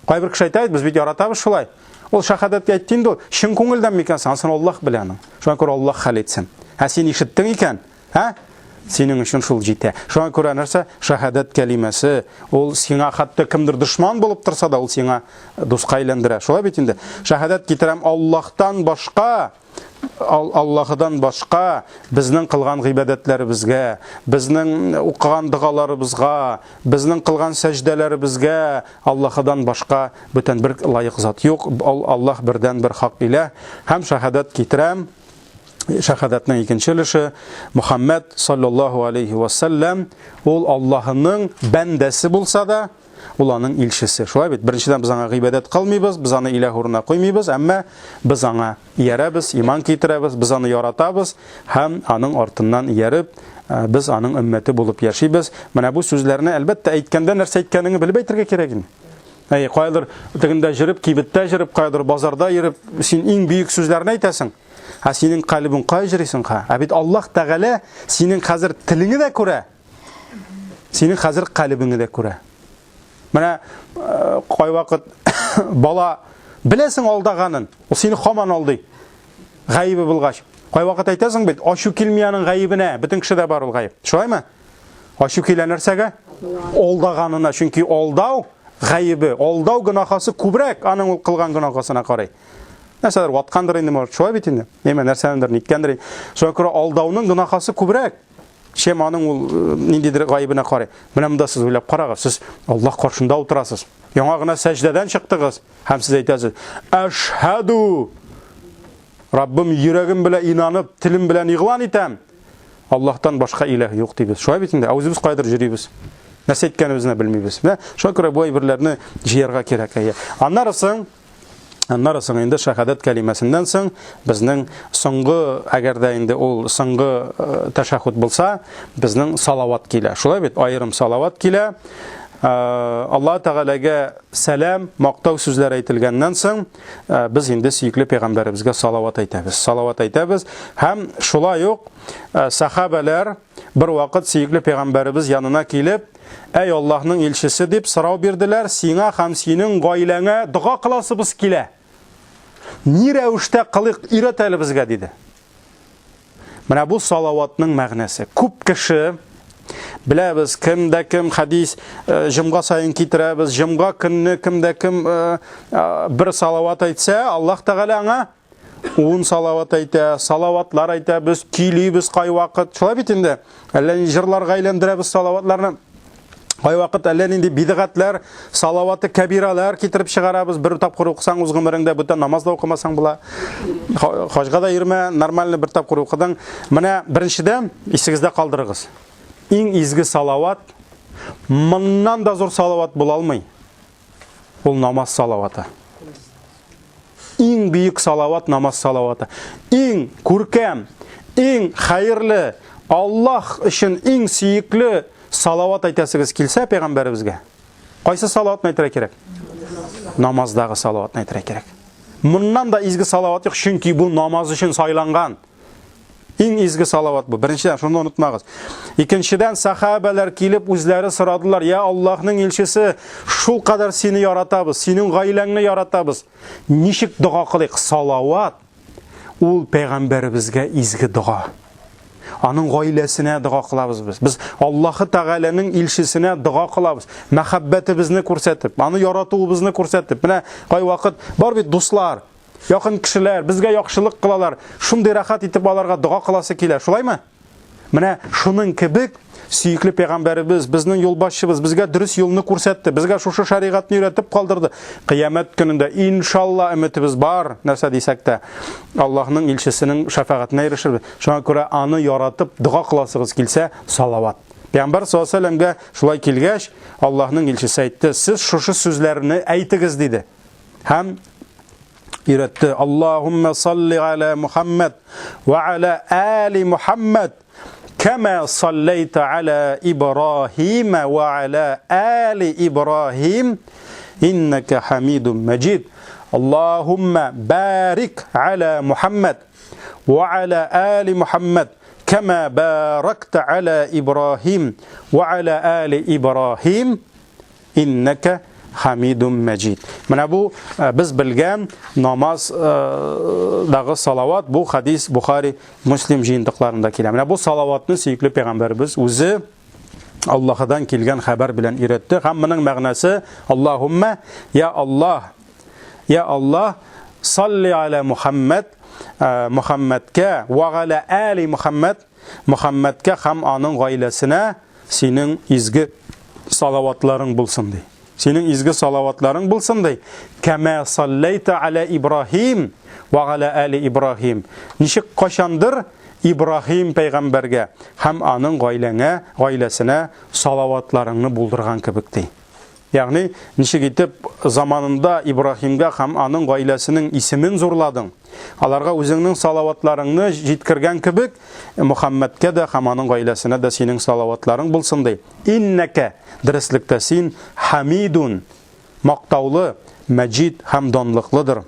Кайбер кеше әйтә, без бит яратабыз шулай. Ул шаһадат әйтте инде, шин күңелдән микән? Сан Аллаһ белән. Шуңа күрә Аллаһ хәл итсен. Син ишеттең икән? Синең өчен шул җитә. Шуңа күрә нәрсә? Шаһадат кәлимәсе, ул сиңа хатта кемдер дошман булып торса да, ул сиңа дуска әйләндерә. Шулай бит инде. Шаһадат китерәм Аллаһтан башка, Аллаһыдан башка безнең кылган гыйбадәтләребезгә, безнең укыган дугаларыбызга, безнең кылган сәҗдәләребезгә Аллаһыдан башка бүтән бер лаек зат юк. Аллаһ бердән бер хак илә. Һәм шаһадат китерәм. Шаһадатның икенче өлеше Мухаммад саллаллаһу алейхи ва саллям, ул Аллаһның бәндәсе булса да, ул аның илчесе. Шулай бит? Беренчедән без аңа гыйбадәт кылмыйбыз, без аны илаһ урынына куймыйбыз, әмма без аңа иярәбез, иман китерәбез, без аны яратабыз һәм аның артыннан ияреп, без аның өммәте булып яшибез. Менә бу сүзләрне әлбәттә әйткәндә нәрсә әйткәнеңне белеп әйтергә кирәк инде. Кайдыр тегендә җырып, кибеттә җырып, кайдыр базарда йөреп, син иң бөек сүзләрне әйтәсең. Синең калбың кай җырыйсың? Бит Аллаһ Тәгалә синең хәзер телеңне дә күрә. Синең хәзер калбыңны дә күрә. Менә кай вакыт бала беләсең алдаганын, ул сине һаман алдый. Гаибе булгач. Кай вакыт әйтәсең бит, ачу килмәянең гаибенә, бөтен кешедә бар ул гаиб. Шулаймы? Ачу килә нәрсәгә? Алдаганына, чөнки алдау гаибе, алдау гынахасы күбрәк аның ул кылган гынахасына карый. Нәрсәләр ваткандыр инде, мөр, шулай бит инде. Нәрсәләрдер ниткәндер. Шуңа күрә алдауның гынахасы күбрәк. Чем аның ул ниндидер гаибенә карый. Менә монда сез уйлап карагыз, сез Аллаһ каршында утырасыз. Яңа гына сәҗдәдән чыктыгыз һәм сез әйтәсез: "Ашһаду, Раббым йөрәгем белән инанып, телем белән игълан итәм. Аллаһтан башка илаһ юк" дибез. Шулай бит инде. Үзебез кайдыр йөрибез. Нәрсә әйткәнебезне белмибез. Шуңа күрә бу әйберләрне җыярга кирәк. Аннары соң инде шаһадат кәлимәсеннән соң безнең соңгы, әгәр дә инде ул соңгы тәшәһхүд булса, безнең салават килә. Шулай бит, аерым салават килә. Аллаһ Тәгаләгә сәлам, мактау сүзләр әйтелгәннән соң, без инде сөйкле пәйгамбәребезгә салават әйтәбез. Һәм шулай ук сахабалар бер вакыт сөйкле пәйгамбәребез янына килеп, "Әй Аллаһның илчесе" дип сорау бирделәр, "Сиңа һәм синең гаиләңә дуга кыласыбыз килә. Ни рәвештә кылык ирәт әле безгә" диде. Менә бу салаватның мәгънәсе. Күп кеше беләбез, кемдә кем хадис җомга сайын китерәбез, җомга көнне кемдә кем бер салават әйтсә, Аллаһ Тәгалә аңа уын салават әйтә, салаватлар әйтә, біз көйлейбіз қай вақыт. Шулай бит инде. Әллә жырларға әйләндерәбез салаватларны. Кай вакыт әллә нинди бидгатьләр, салаваты кабиралар китереп чыгарабыз. Бер тапкыр укысаң үз гомереңдә бүтән намазда укымасаң була. Хаҗга да йөрмә, нормаль бер тапкыр укыдың. Менә беренчедән исегездә калдырыгыз. Иң изге салават моннан да зур салават була алмый. Ул намаз салаваты. Иң бүйек салават намаз салаваты. Иң күркәм, иң хәерле, Аллаһ өчен иң сөекле салават әйтәсегез килсә пәйгамбәребезгә. Кайсы салаватны әйтергә кирәк? Намаздагы салаватны әйтергә кирәк. Моннан да изге салават юк, чөнки бу намаз өчен сайланган. Иң изге салават бу. Беренчедән шуны онытмагыз. Икенчедән сахабалар килеп үзләре сорадылар: "Я Аллаһның илчесе, шул кадәр сине яратабыз, синең гаиләңне яратабыз. Ничек дуга кылыйк?" Салават ул пәйгамбәребезгә изге дуга. Аның гаиләсенә дуга кылабыз без. Без Аллаһы Тәгаләнең илчесенә дуга кылабыз. Мәхәббәтебезне күрсәтеп, аны яратуыбызны күрсәтеп. Менә кай вакыт бар бит дуслар, якын кешеләр безгә яхшылык кылалар. Шундый рәхәт итеп аларга дуга кыласы килә. Шулаймы? Менә шуның кебек сөекле пәйгамбәребез, безнең юлбашчыбыз безгә дөрес юлны күрсәтте. Безгә шушы шәригатьне өйрәтеп калдырды. Кыямәт көнендә иншалла өметебез бар. Нәрсә дисәк тә, Аллаһның илчесенең шәфагатенә ирешербез. Шуңа күрә аны яратып дуга кыласыгыз килсә, салават. Пәйгамбәр саллаллаһу алейһи ва сәлләмгә шулай килгәч, Аллаһның илчесе әйтте: "Сез шушы сүзләрне әйтегез" диде. Һәм өйрәтте: "Аллаһумма салли аля Мухаммад ва аля али Мухаммад كما صليت على إبراهيم وعلى آل إبراهيم إنك حميد مجيد اللهم بارك على محمد وعلى آل محمد كما باركت على إبراهيم وعلى آل إبراهيم إنك Хамидун Мәҗид. Менә бу без белгән намаз дагы салават, бу хадис Бухари, Муслим җыентыкларында килә. Менә бу салаватны сөекле пәйгамбәрбез үзе Аллаһыдан килгән хәбәр белән өйрәтте. Һәм моның мәгънәсе: Аллаһумма, я Аллаһ, салли аля Мухаммад, Мухаммадка ва аля али Мухаммад, Мухаммадка һәм аның гаиләсенә синең изге салаватларың булсын ди. Синең изге салаватларың булсын ди. Кама саллайта аля Ибрахим ва аля али Ибрахим. Ничек кашандыр Ибрахим пәйгамбәргә һәм аның гаиләсенә салаватларыңны булдырган кебек ди. Ягъни ничек итеп заманында Ибрахимгә һәм аның гаиләсенең исемен зурладың. Аларга үзеңнең салаватларыңны җиткергән кебек, Мухаммадка да һәм аның гаиләсенә дә синең салаватларың булсын ди. Иннәка, дөреслекдә син Хамидун, мактаулы, Мәҗид һәм данлыклыдыр.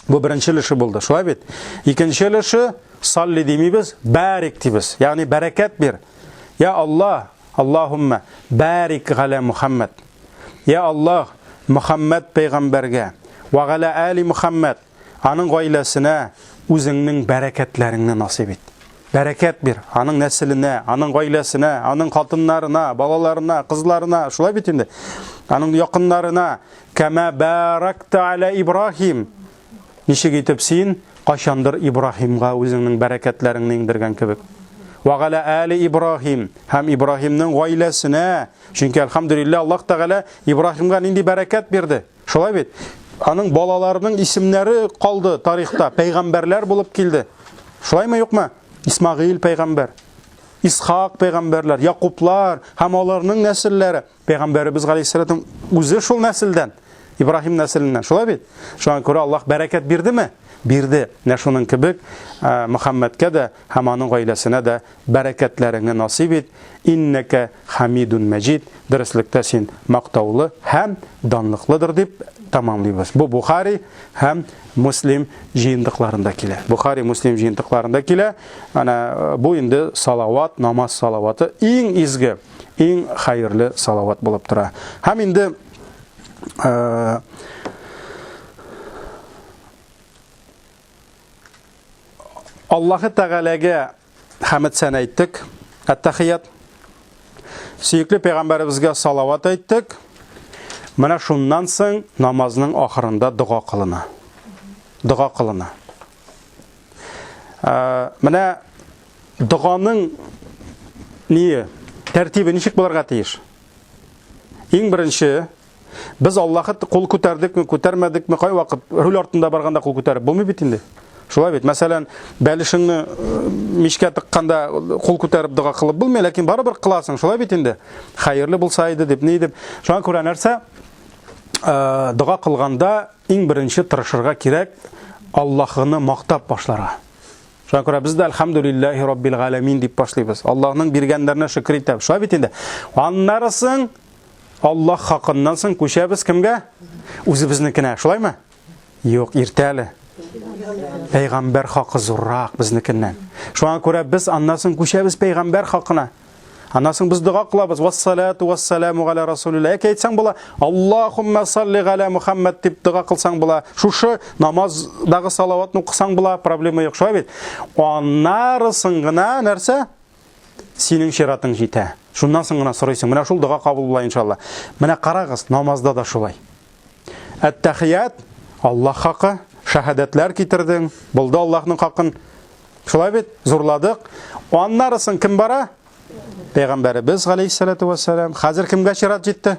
Бу беренчелеше булды. Шулай бит. Икенчелеше салли димибез, барик дибез. Ягъни бәрәкәт бир. Я Аллаһ, Аллаһумма барик аля Мухаммад. Я Аллаһ, Мухаммад пәйгамбәргә ва аля али Мухаммад, аның гаиләсенә үзеңнең бәрәкәтләреңне насыйп ит. Бәрәкәт бир аның нәселенә, аның гаиләсенә, аның хатыннарына, балаларына, кызларына, шулай бит инде. Аның якыннарына, кама баракта аля Ибрахим. Ничек итеп син кашандыр Ибрахимга үзеңнең бәрәкәтләреңне иңдергән кебек. Ва аля али Ибрахим, һәм Ибрахимның гаиләсенә, чөнки алхамдулилlah Аллаһ Тәгалә Ибрахимга нинди бәрәкәт бирде. Шулай бит. Аның балаларының исемнәре калды тарихта, пәйгамбәрләр булып килде. Шулаймы, юкмы? Исмагыйль пәйгамбәр, Исхак пәйгамбәрләр, Якублар һәм аларның нәселләре. Пәйгамбәрбез галейһиссалам үзе шул нәселдән, Ибрахим нәселеннән. Шулай бит. Шуңа күрә Аллаһ бәрәкәт бирдеме? Бирде. Нә шуның кебек Мухаммадка да һәм аның гаиләсенә дә бәрәкәтләреңне насыйп ит. Иннәка Хамидун Мәҗид. Дөреслекдә син мактаулы һәм данлыклыдыр дип тамамлыйбыз. Бу Бухари һәм Муслим җыентыкларында килә. Бухари, Муслим җыентыкларында килә. Ана бу инде салават, намаз салаваты иң изге, иң хәерле салават булып тора. Һәм инде Аллаһы Тәгаләгә хәмд сәна әйттек, әттәхият. Сөекле пәйгамбәребезгә салават әйттек. Менә шуннан соң намазның ахырында дуга кылына. Дуга кылына. Менә дұғаның не тәртибе ничек булырга тиеш? Иң беренче, без Аллаһка кул күтәрдекме, күтәрмәдекме, кай вакыт руль артында барганда кул күтәреп булмый бит инде. Шулай бит. Мәсәлән, бәлешеңне мишкә тыкканда кул күтәреп дога кылып булмый, ләкин барыбер кыласың. Шулай бит инде. Хәерле булса иде дип, ни дип. Шуңа күрә нәрсә? Дога кылганда иң беренче тырышырга кирәк Аллаһны мактап башларга. Шуңа күрә без дә әлхәмдүлиллаһи раббил галәмин дип башлыйбыз. Аллаһның биргәннәренә шөкр итәбез. Шулай бит инде. Аннарысын Аллаһ хакыннан соң күчәбез кемгә? Үзебезнекенә. Шулаймы? Юк, иртәле. Пәйгамбәр хакы зуррак безнекеннән. Шуңа күрә без аннасын күчәбез пәйгамбәр хакына. Аннасын без дуга кылабыз. Вассалату вассаламу ала расулилlah. Әйтсәң була, Аллаһумма салли ала Мухаммад дип дуга кылсаң була. Шушы намаздагы салаватны укысаң була, проблема юк. Шулай бит. Аннарысын гына нәрсә? Синең ширатың җитә. Шуннан соң гына сорыйсың. Менә шул дуга кабул була иншалла. Менә карагыз, намазда да шулай. Әт-тахият, Аллаһ хакы, шаһадатлар китердең, булды Аллаһның хакын. Шулай бит, зурладык. Аннарысын ким бара? Пәйгамбәрбез галейһиссалату вассалам. Хәзер кемгә шират җитте?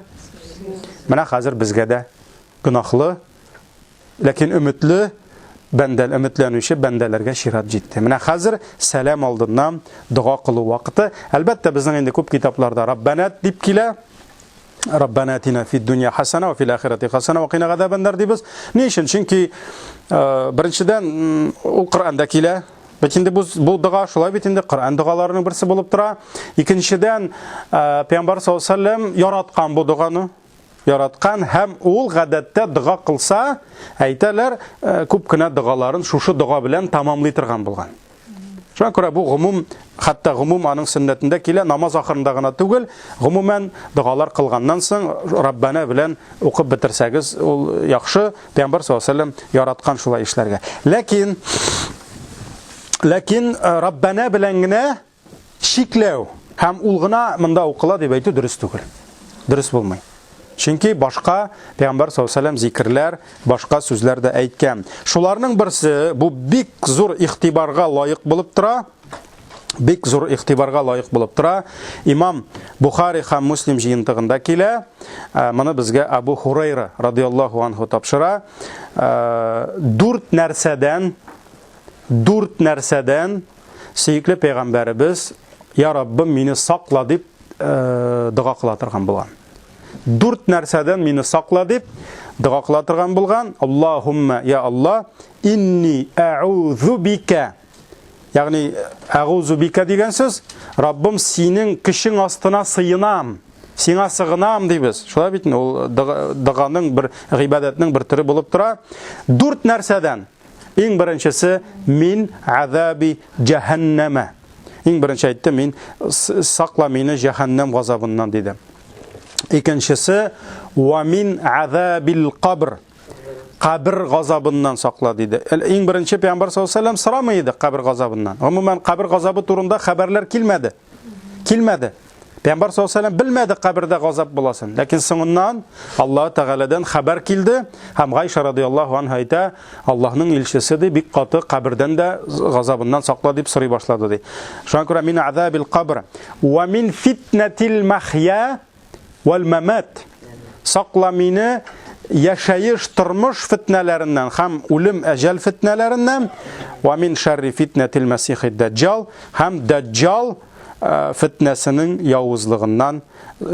Менә хәзер безгә дә гынахлы, ләкин өметле бәндәл, өметләнүче бәндәләргә шират җитте. Менә хәзер сәлам алдыннан дуга кылу вакыты. Әлбәттә безнең инде күп китапларда Раббана дип килә. Раббана атина фид дунья хасана ва фил ахирати хасана ва кина газабан нар дибез. Ни өчен? Чөнки беренчедән ул Коръәндә килә. Бәкинде бу дуга шулай бит инде Коръән дугаларының берсе булып тора. Икенчедән Пәйгамбәр саллаллаһу алейһи ва саллям яраткан бу дуганы. Яраткан һәм ул гадәттә дуга кылса, әйтәләр, күп кенә дугаларын шушы дуга белән тамамлый торган булган. Шуңа күрә бу гомум, хәтта гомум аның сөннәтендә килә, намаз ахырында гына түгел, гомумән дугалар кылганнан соң Раббана белән укып битерсәгез, ул яхшы. Пәйгамбәр саллаллаһу алейһи ва саллям яраткан шулай эшләргә. Ләкин Раббана белән генә шикләү һәм ул гына монда укыла дип әйтү дөрес түгел. Дөрес булмый. Чөнки башка Пәйгамбәр саллаллаһу алейһи ва саллям зикрләр, башка сүзләр дә әйткән. Шуларның берсе бу бик зур игътибарга лаек булып тора. Бик зур игътибарга лаек булып тора. Имам Бухари һәм Муслим җыентыгында килә. Моны безгә Абу Хурайра радиллаһу анһу тапшыра. Дүрт нәрсәдән сөйкле пәйгамбәрбез я Раббым мине сакла дип дуга кыла торган булган. Дүрт нәрсәдән мине сакла дип дуга кыла торган булган. Аллаһумма я Аллаһ инни аъузу бика. Ягъни аъузу бика дигән сүз Раббым синең кишең астына сыйынам. Сиңа сыгынам дибез. Шулай бит ул дуганың бер гыйбадәтнең бер төре булып тора. Дүрт нәрсәдән иң беренчесе мин азаби җаһаннама. Иң беренче әйтте, мин сакла мине җаһаннам газабыннан диде. Икенчесе ва мин азабил кабр. Кабр газабыннан сакла диде. Иң беренче Пәйгамбәр саллаллаһу алейһи ва саллям сорамый иде кабр газабыннан. Гомумән кабр газабы турында хәбәрләр килмәде. Пәйгамбәр саллаллаһу алейһи ва саллям белмәде кабрда газап буласын. Ләкин соңыннан Аллаһ Тәгаләдән хәбәр килде. Һәм Гайша радиллаһу анха әйтә, Аллаһның илчесе ди бик каты кабрдан да газабыннан сакла дип сорый башлады ди. Шуңа күрә мин азабил кабр ва мин фитнатил махья вал мамат. Сакла мине яшәеш тормыш фитнәләреннән һәм үлем әҗәл фитнәләреннән ва мин шарри фитнатил масихид даҗҗал һәм даҗҗал фитнәсенең явызлыгыннан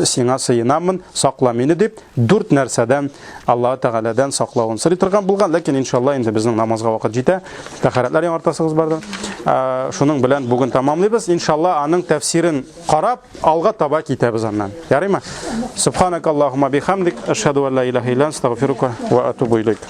сиңа сыйынамын, сакла мине дип дүрт нәрсәдән Аллаһ Тәгаләдән саклауын сорый торган булган. Ләкин иншалла инде безнең намазга вакыт җитә. Тәһарәтләр яңартасыгыз барды. Шуның белән бүген тамамлыйбыз. Иншалла аның тәфсирен карап алга таба китәбез аннан. Ярыймы? Субханакаллаһумма бихамдик, ашһаду ан ла илаһа илля анта, астагфирука ва атубу илейк.